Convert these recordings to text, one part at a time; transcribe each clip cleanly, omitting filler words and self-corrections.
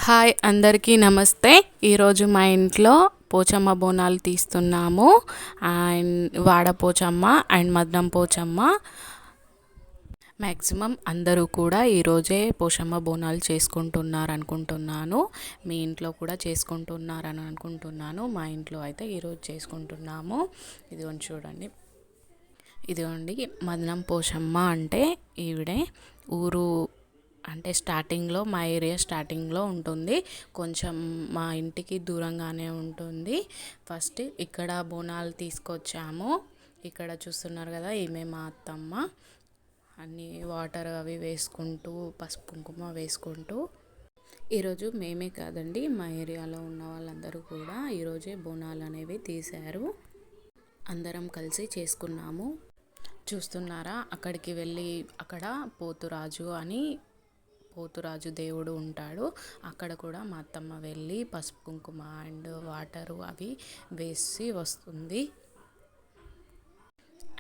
Hi అందరికీ నమస్తే. ఈరోజు మా ఇంట్లో పోచమ్మ బోనాలు తీస్తున్నాము. అండ్ వాడ పోచమ్మ అండ్ మద్నం పోచమ్మ. మ్యాక్సిమం అందరూ కూడా ఈరోజే పోచమ్మ బోనాలు చేసుకుంటున్నారు అనుకుంటున్నాను. మీ ఇంట్లో కూడా చేసుకుంటున్నారని అనుకుంటున్నాను. మా ఇంట్లో అయితే ఈరోజు చేసుకుంటున్నాము. ఇదిగోండి చూడండి. ఇదిగోండి మద్నం పోచమ్మ అంటే ఈవిడే ఊరు అంటే స్టార్టింగ్లో మా ఏరియా స్టార్టింగ్లో ఉంటుంది. కొంచెం మా ఇంటికి దూరంగానే ఉంటుంది. ఫస్ట్ ఇక్కడ బోనాలు తీసుకొచ్చాము. ఇక్కడ చూస్తున్నారు కదా, ఈమె మా అత్తమ్మ. అన్నీ వాటర్ అవి వేసుకుంటూ పసుపు కుంకుమ వేసుకుంటూ ఈరోజు మేమే కాదండి, మా ఏరియాలో ఉన్న వాళ్ళందరూ కూడా ఈరోజే బోనాలు అనేవి తీశారు. అందరం కలిసి చేసుకున్నాము. చూస్తున్నారా, అక్కడికి వెళ్ళి అక్కడ పోతురాజు దేవుడు ఉంటాడు. అక్కడ కూడా మా అత్తమ్మ వెళ్ళి పసుపు కుంకుమ అండ్ వాటరు అవి వేసి వస్తుంది.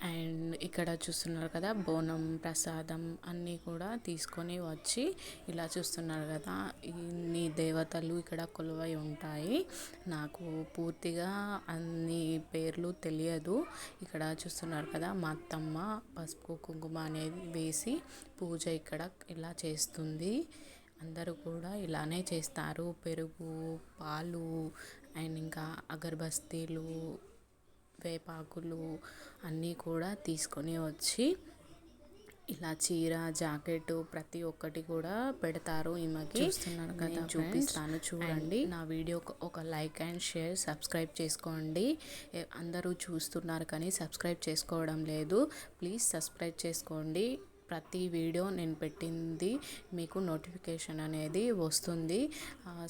అండ్ ఇక్కడ చూస్తున్నారు కదా, బోనం ప్రసాదం అన్నీ కూడా తీసుకొని వచ్చి ఇలా చూస్తున్నారు కదా, ఇన్ని దేవతలు ఇక్కడ కొలువై ఉంటాయి. నాకు పూర్తిగా అన్ని పేర్లు తెలియదు. ఇక్కడ చూస్తున్నారు కదా, మా అత్తమ్మ పసుపు కుంకుమ అనేది వేసి పూజ ఇక్కడ ఇలా చేస్తుంది. అందరూ కూడా ఇలానే చేస్తారు. పెరుగు, పాలు అండ్ ఇంకా అగరబస్తీలు, వేపాకులు అన్నీ కూడా తీసుకొని వచ్చి ఇలా చీర, జాకెట్ ప్రతి ఒక్కటి కూడా పెడతారు. ఈమెకి చూస్తున్నారు కదా, చూపిస్తాను చూడండి. నా వీడియోకి ఒక లైక్ అండ్ షేర్, సబ్స్క్రైబ్ చేసుకోండి. అందరూ చూస్తున్నారు కానీ సబ్స్క్రైబ్ చేసుకోవడం లేదు. ప్లీజ్ సబ్స్క్రైబ్ చేసుకోండి. ప్రతి వీడియో నేను పెట్టింది మీకు నోటిఫికేషన్ అనేది వస్తుంది.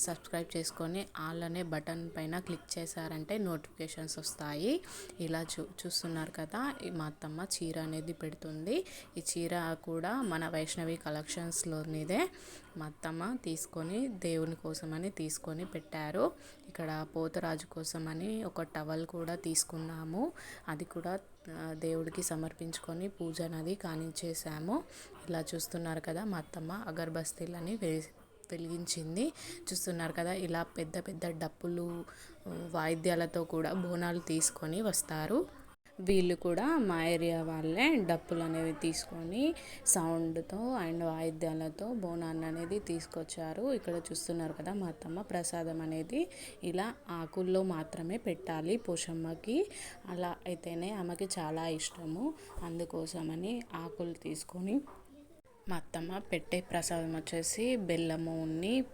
సబ్స్క్రైబ్ చేసుకొని ఆల్ అనే బటన్ పైన క్లిక్ చేశారంటే నోటిఫికేషన్స్ వస్తాయి. ఇలా చూస్తున్నారు కదా, మా అత్తమ్మ చీర అనేది పెడుతుంది. ఈ చీర కూడా మన వైష్ణవి కలెక్షన్స్లోనిదే. మా అత్తమ్మ తీసుకొని దేవుని కోసమని తీసుకొని పెట్టారు. ఇక్కడ పోతరాజు కోసమని ఒక టవల్ కూడా తీసుకున్నాము. అది కూడా దేవుడికి సమర్పించుకొని పూజ అనేది కానిచ్చేసాము. ఇలా చూస్తున్నారు కదా, మా అత్తమ్మ అగరబస్తీలని వెలిగించింది. చూస్తున్నారు కదా, ఇలా పెద్ద పెద్ద డప్పులు వాయిద్యాలతో కూడా బోనాలు తీసుకొని వస్తారు. వీళ్ళు కూడా మా ఏరియా వాళ్ళే డప్పులు అనేవి తీసుకొని సౌండ్తో అండ్ వాయిద్యాలతో బోనాన్ని అనేది తీసుకొచ్చారు. ఇక్కడ చూస్తున్నారు కదా, మా అత్తమ్మ ప్రసాదం అనేది ఇలా ఆకుల్లో మాత్రమే పెట్టాలి పోషమ్మకి. అలా అయితేనే ఆమెకి చాలా ఇష్టము. అందుకోసమని ఆకులు తీసుకొని మా అత్తమ్మ పెట్టే ప్రసాదం వచ్చేసి బెల్లము,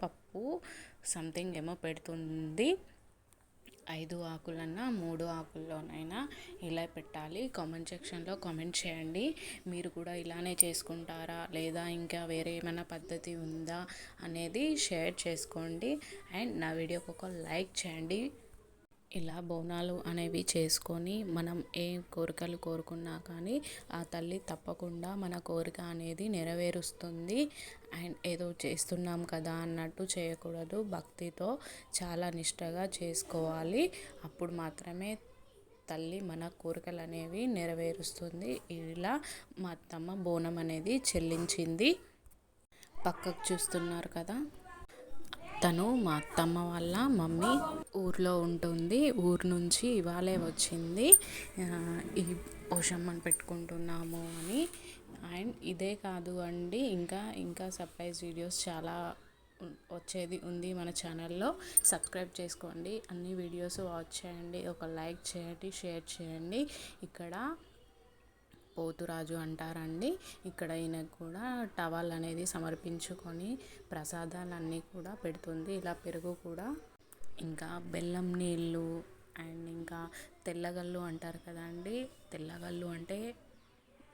పప్పు సంథింగ్ ఏమో పెడుతుంది. 5 ఆకులన్నా 3 ఆకుల్లోనైనా ఇలా పెట్టాలి. కామెంట్ సెక్షన్లో కామెంట్ చేయండి. మీరు కూడా ఇలానే చేసుకుంటారా లేదా ఇంకా వేరే ఏమైనా పద్ధతి ఉందా అనేది షేర్ చేసుకోండి. అండ్ నా వీడియోకి ఒక లైక్ చేయండి. ఇలా బోనాలు అనేవి చేసుకొని మనం ఏ కోరికలు కోరుకున్నా కానీ ఆ తల్లి తప్పకుండా మన కోరిక అనేది నెరవేరుస్తుంది. అండ్ ఏదో చేస్తున్నాం కదా అన్నట్టు చేయకూడదు. భక్తితో చాలా నిష్టగా చేసుకోవాలి. అప్పుడు మాత్రమే తల్లి మన కోరికలు అనేవి నెరవేరుస్తుంది. ఇలా మా అత్తమ్మ బోనం అనేది చెల్లించింది. పక్కకు చూస్తున్నారు కదా, తను మా అత్తమ్మ వాళ్ళ మమ్మీ ఊర్లో ఉంటుంది. ఊరు నుంచి ఇవాళే వచ్చింది. ఈ పోషమ్మని పెట్టుకుంటున్నాము అని. అండ్ ఇదే కాదు అండి, ఇంకా సర్ప్రైజ్ వీడియోస్ చాలా వచ్చేది ఉంది మన ఛానల్లో. సబ్స్క్రైబ్ చేసుకోండి, అన్ని వీడియోస్ వాచ్ చేయండి, ఒక లైక్ చేయండి, షేర్ చేయండి. ఇక్కడ పోతురాజు అంటారండి. ఇక్కడ ఈయన కూడా టవల్ అనేది సమర్పించుకొని ప్రసాదాలన్నీ కూడా పెడుతుంది. ఇలా పెరుగు కూడా, ఇంకా బెల్లం నీళ్ళు అండ్ ఇంకా తెల్లగల్లు అంటారు కదండి. తెల్లగల్లు అంటే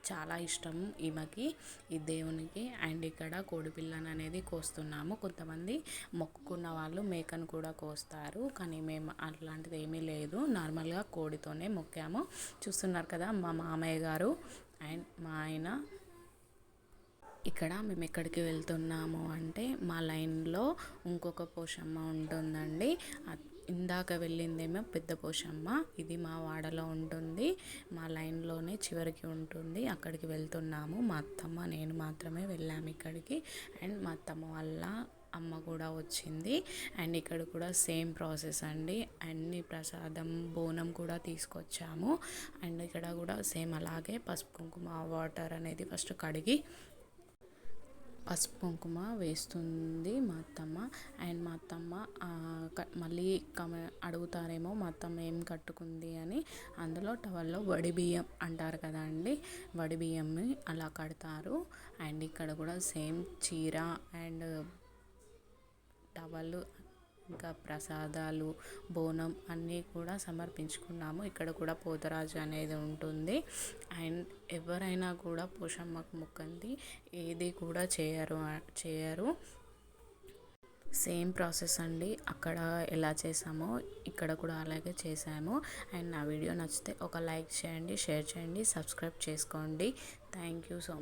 చాలా ఇష్టం ఈమెకి, ఈ దేవునికి. అండ్ ఇక్కడ కోడిపిల్లని అనేది కోస్తున్నాము. కొంతమంది మొక్కుకున్న వాళ్ళు మేకను కూడా కోస్తారు, కానీ మేము అట్లాంటిది ఏమీ లేదు. నార్మల్గా కోడితోనే మొక్కాము. చూస్తున్నారు కదా, మా మామయ్య గారు అండ్ మా ఆయన. ఇక్కడ మేము ఎక్కడికి వెళ్తున్నాము అంటే, మా లైన్లో ఇంకొక పోషమ్మ ఉంటుందండి. ఇందాక వెళ్ళిందేమో పెద్ద పోషమ్మ, ఇది మా వాడలో ఉంటుంది. మా లైన్లోనే చివరికి ఉంటుంది. అక్కడికి వెళ్తున్నాము. మా అత్తమ్మ నేను మాత్రమే వెళ్ళాము ఇక్కడికి. అండ్ మా అత్తమ్మ వాళ్ళ అమ్మ కూడా వచ్చింది. అండ్ ఇక్కడ కూడా సేమ్ ప్రాసెస్ అండి. అన్ని ప్రసాదం బోనం కూడా తీసుకొచ్చాము. అండ్ ఇక్కడ కూడా సేమ్ అలాగే పసుపు కుంకుమ వాటర్ అనేది ఫస్ట్ కడిగి పసుపు కుంకుమ వేస్తుంది మా అత్తమ్మ. అండ్ మా అత్తమ్మ మళ్ళీ అడుగుతారేమో మా అత్తమ్మ ఏం కట్టుకుంది అని. అందులో టవల్లో వడి బియ్యం అంటారు కదా అండి, వడి బియ్యంని అలా కడతారు. అండ్ ఇక్కడ కూడా సేమ్ చీర అండ్ టవల్ ఇంకా ప్రసాదాలు బోనం అన్నీ కూడా సమర్పించుకున్నాము. ఇక్కడ కూడా పోతరాజు అనేది ఉంటుంది. అండ్ ఎవరైనా కూడా పోషమ్మకు మొక్కంది ఏది కూడా చేయరు. సేమ్ ప్రాసెస్ అండి. అక్కడ ఎలా చేసామో ఇక్కడ కూడా అలాగే చేసాము. అండ్ నా వీడియో నచ్చితే ఒక లైక్ చేయండి, షేర్ చేయండి, సబ్స్క్రైబ్ చేసుకోండి. Thank you so much.